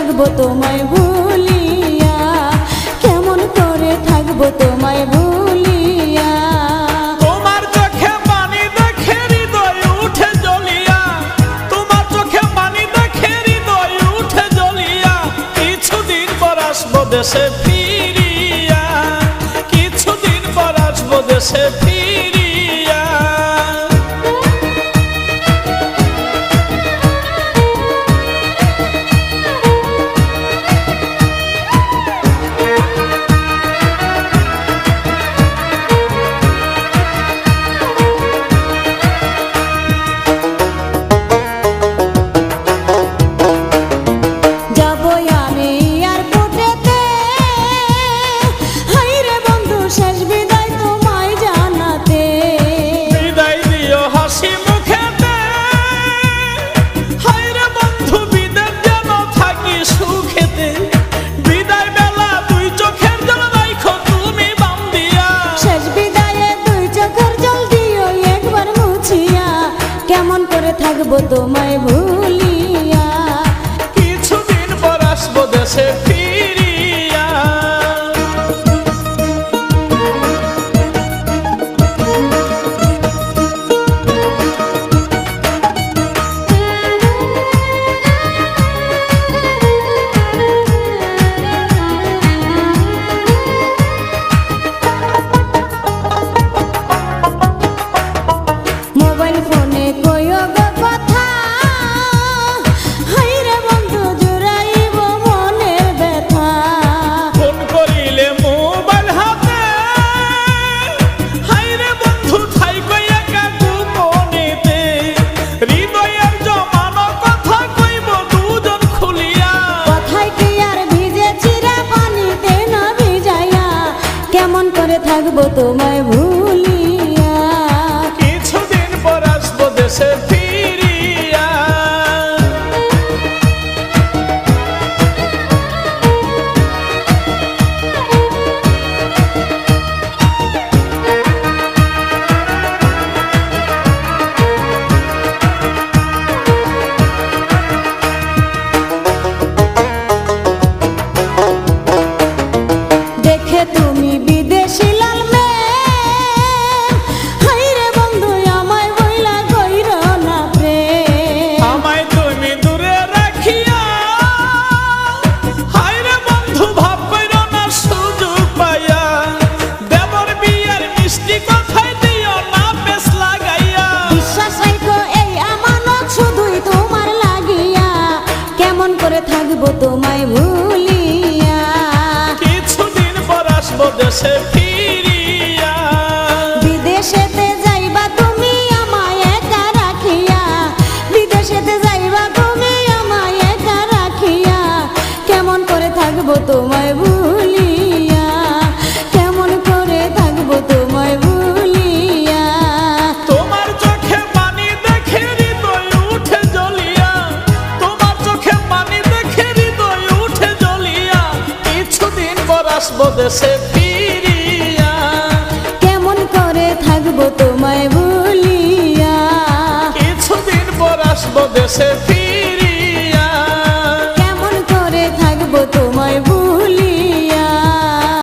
থাকবো তোমায় ভুলিয়া, কেমন করে থাকবো তোমায় ভুলিয়া। তোমার চোখে পানি দেখে হৃদয় উঠে জ্বলিয়া, তোমার চোখে পানি দেখে হৃদয় উঠে জ্বলিয়া। কিছুদিন পর আসবো দেশে ফিরিয়া, কিছুদিন পর আসবো দেশে ফিরিয়া। কেমন করে থাকবো তোমায় ভুলিয়া, কিছুদিন পর আসবো দেশে ফিরিয়া। মোবাইল ফোনে কইও গো কথা, হাইরে বন্ধু জুড়াইব মনের ব্যথা। ফোন করিলে মোবাইল হাতে, হাইরে বন্ধু থাইকো একা গোপনেতে। হৃদয়ের জমানো কথা কইব দুজন খুলিয়া, কথায় কি আর ভিজে চিরা পানিতে না ভিজাইয়া। কেমন করে থাকবো তোমায় ভুলিয়া, কিছুদিন পর আসবো দেশে ফিরিয়া। দেখে তুমি বিদেশি লাল মেয়ে, হাইরে বন্ধু আমায় বইলা কইর না প্রেম। আমায় তুমি দূরে রাখিয়া, হায়রে বন্ধু ভাব কইরো না সুযোগ পাইয়া। দেবর বিয়ের মিষ্টি কথাই দিও না বেশ লাগাইয়া। বিশ্বাস রাখো এই আমানত শুধুই তোমার লাগিয়া, কেমন করে থাকবো তোমায় ভুলিয়া, কিছুদিন পর আসবো দেশে ফিরিয়া। বিদেশেতে যাইবা তুমি আমায় একা রাখিয়া, বিদেশেতে যাইবা তুমি আমায় একা রাখিয়া। কেমন করে থাকবো তোমায় ভুলিয়া, কেমন করে থাকবো তোমায় ভুলিয়া। তোমার চোখে পানি দেখে হৃদয় উঠে জ্বলিয়া, তোমার চোখে পানি দেখে হৃদয় উঠে জ্বলিয়া। কিছুদিন পর আসবো দেশে ফিরিয়া, কেমন করে থাকবো তোমায়